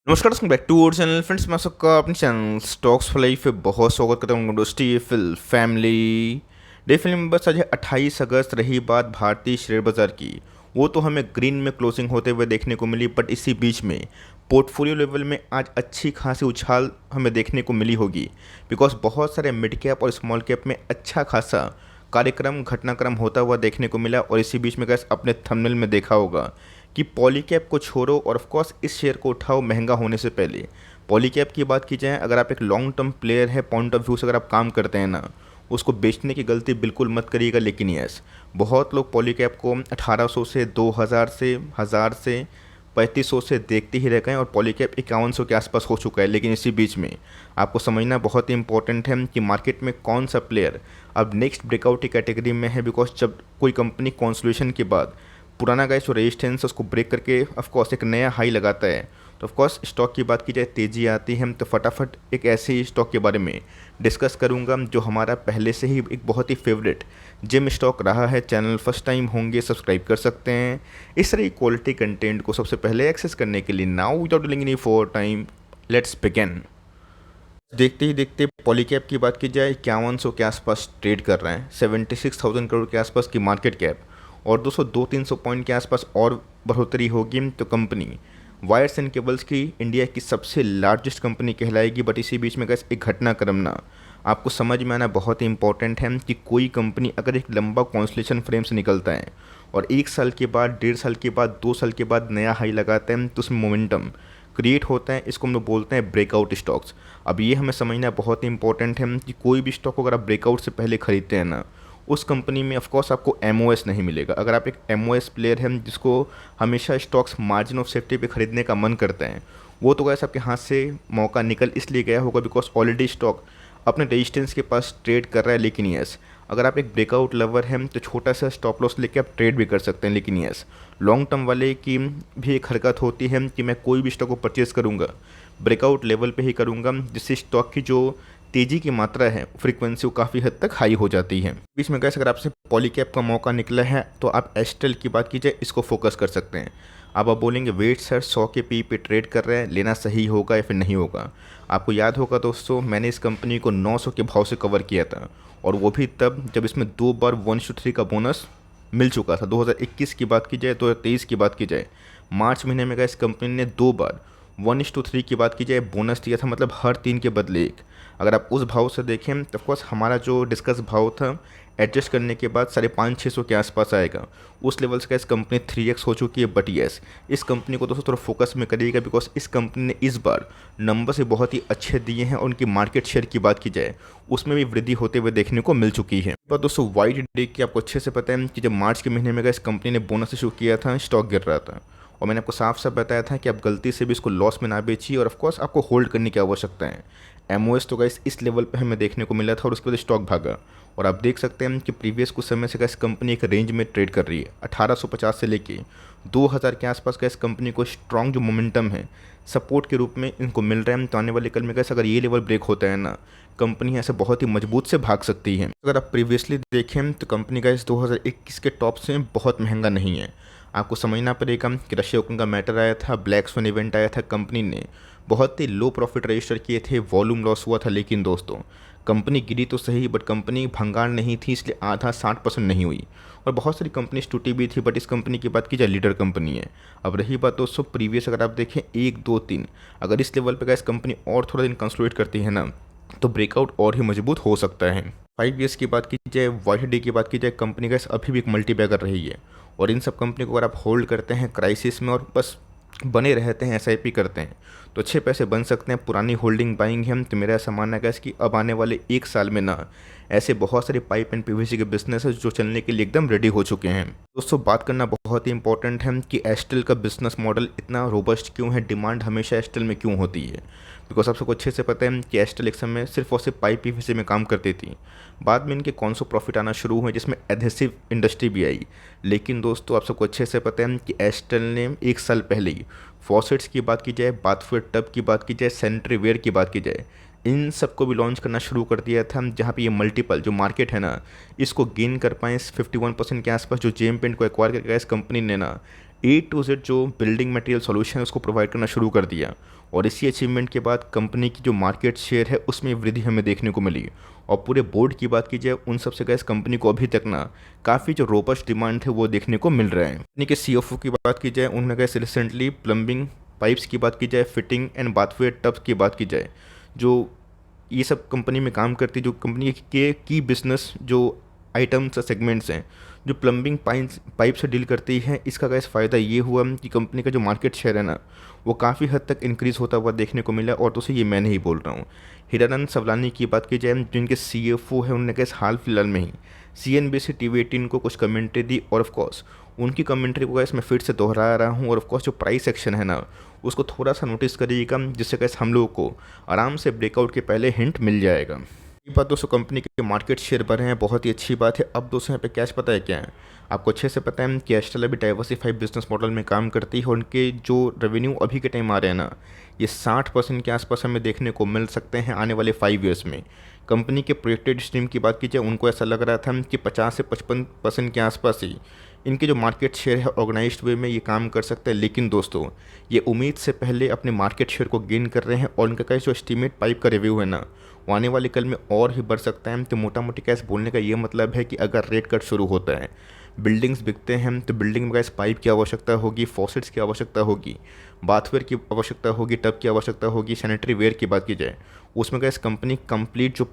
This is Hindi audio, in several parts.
नमस्कार दोस्तों, back to our channel. Friends, मैं सबका अपने चैनल स्टॉक्स फॉर लाइफ पे बहुत स्वागत करता हूँ। दोस्ती फिल फैमिली डे फिल्म बस आज 28 अगस्त रही बात भारतीय शेयर बाजार की, वो तो हमें ग्रीन में क्लोजिंग होते हुए देखने को मिली। बट इसी बीच में पोर्टफोलियो लेवल में आज अच्छी खासी उछाल हमें देखने को मिली होगी, बिकॉज बहुत सारे मिड कैप और स्मॉल कैप में अच्छा खासा कार्यक्रम घटनाक्रम होता हुआ देखने को मिला। और इसी बीच में गैस अपने थंबनेल में देखा होगा कि पॉलीकैप को छोड़ो और ऑफ कोर्स इस शेयर को उठाओ महंगा होने से पहले। पॉलीकैप की बात की जाए, अगर आप एक लॉन्ग टर्म प्लेयर है, पॉइंट ऑफ व्यू से अगर आप काम करते हैं ना, उसको बेचने की गलती बिल्कुल मत करिएगा। लेकिन यस, बहुत लोग पॉलीकैप को 1800 से 2000 से 1000 से 3500 से देखते ही रह गए और पॉलीकैप 5100 के आसपास हो चुका है। लेकिन इसी बीच में आपको समझना बहुत ही इंपॉर्टेंट है कि मार्केट में कौन सा प्लेयर अब नेक्स्ट ब्रेकआउट की कैटेगरी में है। बिकॉज जब कोई कंपनी कॉन्सोलिडेशन के बाद पुराना गाइस जो रेजिस्टेंस उसको ब्रेक करके ऑफकोर्स एक नया हाई लगाता है, तो ऑफकोर्स स्टॉक की बात की जाए तेज़ी आती है। तो फटाफट एक ऐसे ही स्टॉक के बारे में डिस्कस करूंगा जो हमारा पहले से ही एक बहुत ही फेवरेट जिम स्टॉक रहा है। चैनल फर्स्ट टाइम होंगे, सब्सक्राइब कर सकते हैं इस तरह की क्वालिटी कंटेंट को सबसे पहले एक्सेस करने के लिए। Now without delaying any for time, let's begin. देखते ही देखते पॉलीकैप की बात की जाए, 5100 के आसपास ट्रेड कर रहे हैं, 76,000 करोड़ के आसपास की मार्केट कैप, और 200-300 पॉइंट के आसपास और बढ़ोतरी होगी तो कंपनी वायर्स एंड केबल्स की इंडिया की सबसे लार्जेस्ट कंपनी कहलाएगी। बट इसी बीच में एक घटनाक्रम ना आपको समझ में आना बहुत ही इंपॉर्टेंट है कि कोई कंपनी अगर एक लंबा कॉन्सलेशन फ्रेम से निकलता है और 1 साल के बाद, 1.5 साल के बाद, 2 साल के बाद नया हाई लगाता है, तो उसमें मोमेंटम क्रिएट होता है। इसको हम लोग बोलते हैं ब्रेकआउट स्टॉक्स। अब ये हमें समझना बहुत ही इंपॉर्टेंट है कि कोई भी स्टॉक अगर आप ब्रेकआउट से पहले खरीदते हैं ना, उस कंपनी में ऑफकोर्स आपको एमओएस नहीं मिलेगा। अगर आप एक एमओएस प्लेयर हैं जिसको हमेशा स्टॉक्स मार्जिन ऑफ सेफ्टी पे खरीदने का मन करता है, वो तो गैस आपके हाथ से मौका निकल इसलिए गया होगा बिकॉज ऑलरेडी स्टॉक अपने रेजिस्टेंस के पास ट्रेड कर रहा है। लेकिन यस, अगर आप एक ब्रेकआउट लवर हैं तो छोटा सा स्टॉप लॉस लेके आप ट्रेड भी कर सकते हैं। लेकिन यस, लॉन्ग टर्म वाले की भी एक हरकत होती है कि मैं कोई भी स्टॉक को परचेज़ करूँगा ब्रेकआउट लेवल पे ही करूँगा, जिससे स्टॉक की जो तेज़ी की मात्रा है, फ्रीक्वेंसी वो काफ़ी हद तक हाई हो जाती है। बीच में कैसे अगर आपसे पॉलीकैप का मौका निकला है तो आप एस्टेल की बात की जाए, इसको फोकस कर सकते हैं। अब आप बोलेंगे वेट सर, 100 के पी पे ट्रेड कर रहे हैं, लेना सही होगा या फिर नहीं होगा। आपको याद होगा दोस्तों, मैंने इस कंपनी को 900 के भाव से कवर किया था, और वो भी तब जब इसमें 2 बार 1:3 का बोनस मिल चुका था। 2021 की बात की जाए, 2023 की बात की जाए, मार्च महीने में इस कंपनी ने 2 बार 1:3 की बात की जाए बोनस दिया था, मतलब हर 3 के बदले 1। अगर आप उस भाव से देखें तो ऑफकोर्स हमारा जो डिस्कस भाव था एडजस्ट करने के बाद 550-600 के आसपास आएगा। उस लेवल से इस कंपनी 3x हो चुकी है। बट येस, इस कंपनी को दोस्तों थोड़ा फोकस में करिएगा बिकॉज इस कंपनी ने इस बार नंबर से बहुत ही अच्छे दिए हैं, और उनकी मार्केट शेयर की बात की जाए उसमें भी वृद्धि होते हुए देखने को मिल चुकी है। पर दोस्तों वाइट डे की आपको अच्छे से पता है कि जब मार्च के महीने में इस कंपनी ने बोनस इशू किया था, स्टॉक गिर रहा था, और मैंने आपको साफ साफ बताया था कि आप गलती से भी इसको लॉस में ना बेचिए, और ऑफकोर्स आपको होल्ड करने की आवश्यकता है। एमओएस तो गाइस इस लेवल पे हमें देखने को मिला था और उसके बाद स्टॉक भागा, और आप देख सकते हैं कि प्रीवियस कुछ समय से गाइस कंपनी एक रेंज में ट्रेड कर रही है। 1850 से लेके 2000 के आसपास गाइस कंपनी को स्ट्रॉन्ग जो मोमेंटम है सपोर्ट के रूप में इनको मिल रहा है। तो आने वाले कल में गाइस अगर ये लेवल ब्रेक होता है ना, कंपनी ऐसे बहुत ही मजबूत से भाग सकती है। अगर आप प्रीवियसली देखें तो कंपनी गाइस 2021 के टॉप से बहुत महंगा नहीं है। आपको समझना पड़ेगा कि रशिया यूक्रेन का मैटर आया था, ब्लैक स्वन इवेंट आया था, कंपनी ने बहुत ही लो प्रॉफिट रजिस्टर किए थे, वॉल्यूम लॉस हुआ था। लेकिन दोस्तों कंपनी गिरी तो सही, बट कंपनी भंगार नहीं थी, इसलिए आधा 60% नहीं हुई। और बहुत सारी कंपनीज टूटी भी थी, बट इस कंपनी की बात की जाए लीडर कंपनी है। अब रही बात दोस्तों प्रीवियस, अगर आप देखें 1, 2, 3, अगर इस लेवल पर इस कंपनी और थोड़ा दिन कंसोलिडेट करती है ना, तो ब्रेकआउट और ही मजबूत हो सकता है। 5 ईयर्स की बात की जाए, वाइट डे की बात की जाए, कंपनी का अभी भी एक मल्टीबैगर रही है। और इन सब कंपनी को अगर आप होल्ड करते हैं क्राइसिस में और बस बने रहते हैं, एसआईपी करते हैं, तो अच्छे पैसे बन सकते हैं। पुरानी होल्डिंग बाइंग है, तो मेरा ऐसा मानना है कि अब आने वाले 1 साल में ना ऐसे बहुत सारे पाइप एंड पीवीसी के बिजनेस है जो चलने के लिए एकदम रेडी हो चुके हैं। दोस्तों बात करना बहुत ही इंपॉर्टेंट है कि एस्टेल का बिजनेस मॉडल इतना रोबस्ट क्यों है, डिमांड हमेशा एस्टेल में क्यों होती है। बिकॉज आप सबको अच्छे से पता है कि एस्टेल एक समय सिर्फ और सिर्फ पाइप पीवीसी में काम करती थी। बाद में इनके कौन सो प्रॉफिट आना शुरू हुए जिसमें एडहेसिव इंडस्ट्री भी आई। लेकिन दोस्तों आप सबको अच्छे से पता है कि एस्टेल ने 1 साल पहले ही फॉसेट्स की बात की जाए, बाथवेयर टब की बात की जाए, सैनिटरी वेयर की बात की जाए, इन सबको भी लॉन्च करना शुरू कर दिया था, जहाँ पे ये मल्टीपल जो मार्केट है ना, इसको गेन कर पाएँ। 51% के आसपास जो जेम पेंट को एक्वायर करके इस कंपनी ने ना ए टू जेड जो बिल्डिंग मटेरियल सॉल्यूशन है उसको प्रोवाइड करना शुरू कर दिया। और इसी अचीवमेंट के बाद कंपनी की जो मार्केट शेयर है उसमें वृद्धि हमें देखने को मिली। और पूरे बोर्ड की बात की जाए उन सबसे गैस कंपनी को अभी तक ना काफ़ी जो रोबस्ट डिमांड है वो देखने को मिल रहा है। कंपनी के सीएफओ की बात की जाए उन्होंने गैस रिसेंटली प्लम्बिंग पाइप्स की बात की जाए, फिटिंग एंड बाथवेयर टब्स की बात की जाए, जो ये सब कंपनी में काम करती जो कंपनी के की बिजनेस जो आइटम्स सेगमेंट्स हैं जो प्लम्बिंग पाइप से डील करती है, इसका गैस फ़ायदा ये हुआ कि कंपनी का जो मार्केट शेयर है ना वो काफ़ी हद तक इंक्रीज़ होता हुआ देखने को मिला। और तो से ये मैं नहीं बोल रहा हूँ, हिरानंद सवलानी की बात की जाए जिनके सीएफओ है, उन्होंने गैस हाल फिलहाल में ही CNBC TV18 को कुछ कमेंट्री दी। और ऑफ कोर्स उनकी कमेंट्री को गैस मैं फिर से दोहरा रहा हूँ। और ऑफ कोर्स जो प्राइस सेक्शन है ना उसको थोड़ा सा नोटिस करिएगा, जिससे गैस हम लोगों को आराम से ब्रेकआउट के पहले हिंट मिल जाएगा। ये बात दोस्तों कंपनी के मार्केट शेयर बढ़े हैं, बहुत ही अच्छी बात है। अब दोस्तों यहाँ पे कैश पता है क्या है, आपको अच्छे से पता है कि एस्टेल अभी डाइवर्सिफाइड बिजनेस मॉडल में काम करती है। उनके जो रेवेन्यू अभी के टाइम आ रहे हैं ना ये 60% के आसपास हमें देखने को मिल सकते हैं आने वाले 5 ईयर्स में। कंपनी के प्रोजेक्टेड स्ट्रीम की बात की जाए उनको ऐसा लग रहा था कि 50 से 55% के आसपास ही इनके जो मार्केट शेयर है ऑर्गेनाइज्ड वे में ये काम कर सकते हैं। लेकिन दोस्तों ये उम्मीद से पहले अपने मार्केट शेयर को गेन कर रहे हैं। और इनका कैसे जो एस्टीमेट पाइप का रिव्यू है ना वो आने वाले कल में और भी बढ़ सकता है। तो मोटा मोटी कैसे बोलने का ये मतलब है कि अगर रेट कट शुरू होता है, बिल्डिंग्स बिकते हैं, तो बिल्डिंग में गैस पाइप की आवश्यकता होगी, फॉसेट्स की आवश्यकता होगी, बाथवेयर की आवश्यकता होगी, टब की आवश्यकता होगी, सैनिटरी वेयर की बात की जाए उसमें गैस कंपनी कंप्लीट जो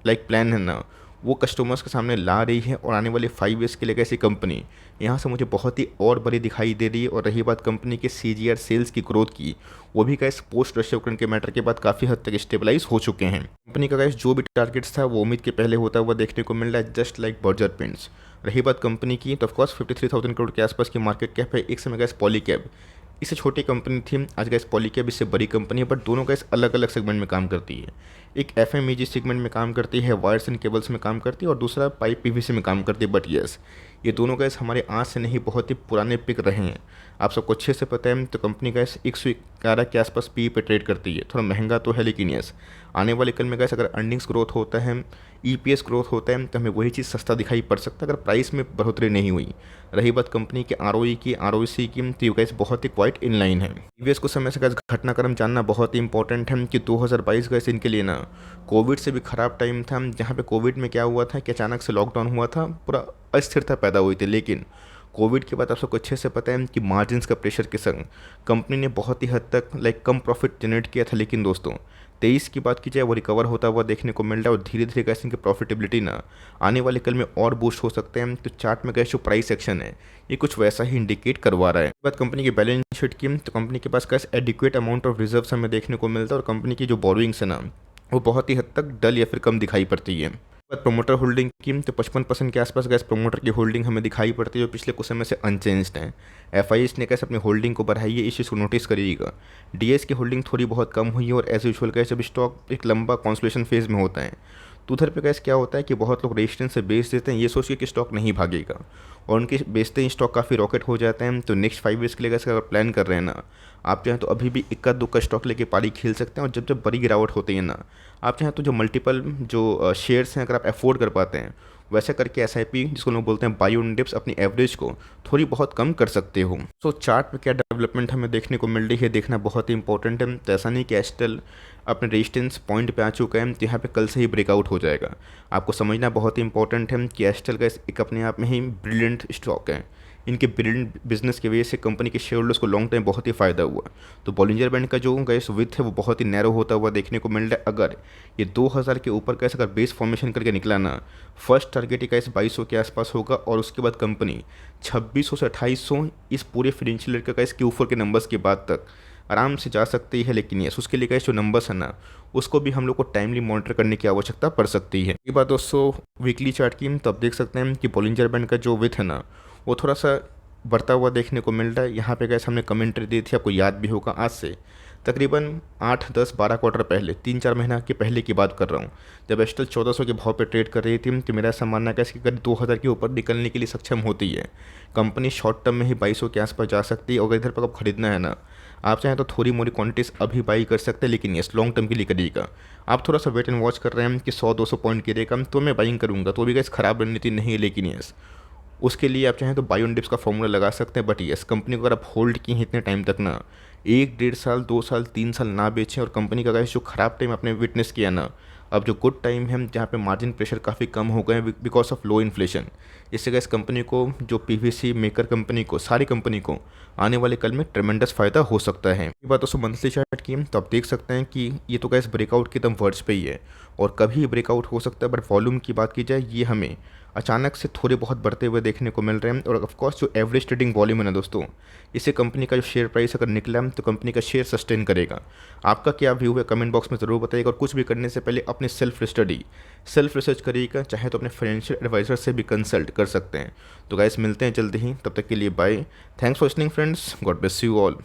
प्लान है ना वो कस्टमर्स के सामने ला रही है। और आने वाले 5 ईयर्स के लिए कैसी कंपनी यहाँ से मुझे बहुत ही और बड़ी दिखाई दे रही है। और रही बात कंपनी के CAGR सेल्स की ग्रोथ की, वो भी गैस पोस्ट रशिया यूक्रेन के मैटर के बाद काफ़ी हद तक स्टेबलाइज हो चुके हैं। कंपनी का गैस जो भी टारगेट्स था वो उम्मीद के पहले होता हुआ देखने को मिल रहा है, जस्ट लाइक बर्जर पेंट्स। रही बात कंपनी की तो ऑफकोर्स 53,000 करोड़ के आसपास की मार्केट कैप है। एक समय गैस पॉलीकैब इससे छोटी कंपनी थी, आज गैस पॉलीकैब इससे बड़ी कंपनी है, बट दोनों गैस अलग अलग सेगमेंट में काम करती है। एक FMEG सेगमेंट में काम करती है, वायर्स एंड केबल्स में काम करती है, और दूसरा पाइप PVC में काम करती है। बट यस ये दोनों गैस हमारे आज से नहीं बहुत ही पुराने पिक रहे हैं, आप सबको अच्छे से पता है। तो कंपनी गैस 111 के आसपास PE पे ट्रेड करती है, थोड़ा महंगा तो है लेकिन यस आने वाले कल में गैस अगर अर्निंग्स ग्रोथ होता है, EPS ग्रोथ होता है, तो हमें वही चीज़ सस्ता दिखाई पड़ सकता है अगर प्राइस में बढ़ोतरी नहीं हुई। रही बात कंपनी के ROE की, ROC की, तो ये गैस बहुत ही क्वाइट इन लाइन है। EPS को समय से गैस घटनाक्रम जानना बहुत ही इंपॉर्टेंट है कि 2022 गैस इनके लिए ना कोविड से भी ख़राब टाइम था, जहाँ पे कोविड में क्या हुआ था कि अचानक से लॉकडाउन हुआ था, पूरा अस्थिरता पैदा हुई थी। लेकिन कोविड के बाद आप सबको अच्छे से पता है कि मार्जिन्स का प्रेशर के संग कंपनी ने बहुत ही हद तक कम प्रॉफिट जनरेट किया था। लेकिन दोस्तों 23 की बात की जाए वो रिकवर होता हुआ देखने को मिल रहा है। और धीरे धीरे कैसे इनकी प्रॉफिटेबिलिटी ना आने वाले कल में और बूस्ट हो सकते हैं। तो चार्ट में कैसे जो प्राइस एक्शन है ये कुछ वैसा ही इंडिकेट करवा रहा है। बात कंपनी की बैलेंस शीट की, तो कंपनी के पास कैसे एडिक्वेट अमाउंट ऑफ रिजर्व्स हमें देखने को मिलता है। और कंपनी की जो बोरोइंग्स है ना वो बहुत ही हद तक डल या फिर कम दिखाई पड़ती है। प्रोमोटर होल्डिंग की, तो 55% के आसपास गैस प्रोमोटर की होल्डिंग हमें दिखाई पड़ती है, जो पिछले कुछ समय से अनचेंज्ड है। FIS ने कैसे अपनी होल्डिंग को बढ़ाई है, इस चीज़ को नोटिस करिएगा। DS की होल्डिंग थोड़ी बहुत कम हुई है। और एज यूजुअल कैसे जब स्टॉक एक लंबा कॉन्सोलिडेशन फेज में होता है तो उधर पे कैसे क्या होता है कि बहुत लोग रेजिस्टेंस से बेच देते हैं, ये सोच के कि स्टॉक नहीं भागेगा, और उनके बेचते ही स्टॉक काफ़ी रॉकेट हो जाते हैं। तो नेक्स्ट 5 ईयर्स के लिए कैसे अगर प्लान कर रहे हैं ना आप चाहें तो अभी भी इक्का दुक्का स्टॉक लेके पारी खेल सकते हैं। और जब जब बड़ी गिरावट होती है ना आप चाहें तो जो मल्टीपल जो शेयर्स हैं अगर आप अफोर्ड कर पाते हैं वैसे करके SIP जिसको लोग बोलते हैं बाई ऑन डिप्स अपनी एवरेज को थोड़ी बहुत कम कर सकते हो। सो चार्ट में क्या डेवलपमेंट हमें देखने को मिल रही है देखना बहुत ही इंपॉर्टेंट है। तो ऐसा नहीं कि एस्टेल अपने रेजिस्टेंस पॉइंट पे आ चुका है तो यहाँ पे कल से ही ब्रेकआउट हो जाएगा। आपको समझना बहुत ही इंपॉर्टेंट है कि एस्टेल का एक अपने आप में ही ब्रिलियंट स्टॉक है। इनके ब्रिलियंट बिजनेस की वजह से कंपनी के शेयर होल्डर्स को लॉन्ग टाइम बहुत ही फ़ायदा हुआ। तो बॉलिंजर बैंड का जो गैस विथ है वो बहुत ही नैरो होता हुआ देखने को मिल रहा है। अगर ये 2000 के ऊपर कैसे अगर बेस फॉर्मेशन करके निकला ना, फर्स्ट टारगेट का इस 2200 के आसपास होगा। और उसके बाद कंपनी 2600 से 2800 इस पूरे फाइनेंशियल ईयर का इस Q4 के नंबर्स के बाद तक आराम से जा सकती है। लेकिन यस उसके लिए कैसे जो नंबर्स है ना उसको भी हम लोग को टाइमली मॉनिटर करने की आवश्यकता पड़ सकती है। ये बात दोस्तों वीकली चार्ट की, तो आप देख सकते हैं कि बॉलिंजर बैंड का जो विथ है ना वो थोड़ा सा बढ़ता हुआ देखने को मिल रहा है। यहाँ पे कैसे हमने कमेंट्री दी थी, आपको याद भी होगा, आज से तकरीबन 8, 10, 12 क्वार्टर पहले, 3-4 महीना के पहले की बात कर रहा हूँ, जब एस्टेल 1400 के भाव पे ट्रेड कर रही थी तो मेरा ऐसा मानना है कि करीब 2000 के ऊपर निकलने के लिए सक्षम होती है कंपनी। शॉर्ट टर्म में ही 2200 के आसपास जा सकती है। और अगर इधर पर अब खरीदना है ना आप चाहें तो थोड़ी मोड़ी क्वांटिटीज अभी बाई कर सकते हैं। लेकिन यस लॉन्ग टर्म के लिए करिएगा। आप थोड़ा सा वेट एंड वॉच कर रहे हैं कि 100-200 पॉइंट गिरेगा तो मैं बाइंग करूँगा, तो भी गैस खराब रणनीति नहीं है। लेकिन यस उसके लिए आप चाहें तो बाय ऑन डिप्स का फॉर्मूला लगा सकते हैं, बट यस कंपनी को अगर आप होल्ड की हैं इतने टाइम तक ना, 1 डेढ़ साल 2 साल 3 साल ना बेचें, और कंपनी का गाइस जो ख़राब टाइम आपने विटनेस किया ना, अब जो गुड टाइम है जहाँ पे मार्जिन प्रेशर काफ़ी कम हो गए हैं बिकॉज ऑफ लो इन्फ्लेशन, इससे गाइस कंपनी को, जो पीवीसी मेकर कंपनी को, सारी कंपनी को आने वाले कल में ट्रेमेंडस फ़ायदा हो सकता है। ये बात दोस्तों मंथली चार्ट की, तो आप देख सकते हैं कि ये तो गाइस ब्रेकआउट के एकदम वर्ड्स पे ही है और कभी ब्रेकआउट हो सकता है, बट वॉल्यूम की बात की जाए ये हमें अचानक से थोड़े बहुत बढ़ते हुए देखने को मिल रहे हैं। और ऑफकोर्स जो एवरेज ट्रेडिंग वॉल्यूम है ना दोस्तों, इससे कंपनी का जो शेयर प्राइस अगर निकला है तो कंपनी का शेयर सस्टेन करेगा। आपका क्या व्यू है कमेंट बॉक्स में ज़रूर बताइएगा, और कुछ भी करने से पहले अपने सेल्फ स्टडी, सेल्फ रिसर्च करिएगा, चाहे तो अपने फाइनेंशियल एडवाइजर से भी कंसल्ट कर सकते हैं। तो गाइस मिलते हैं जल्दी ही, तब तक के लिए bye. Thanks for listening friends, God bless you all.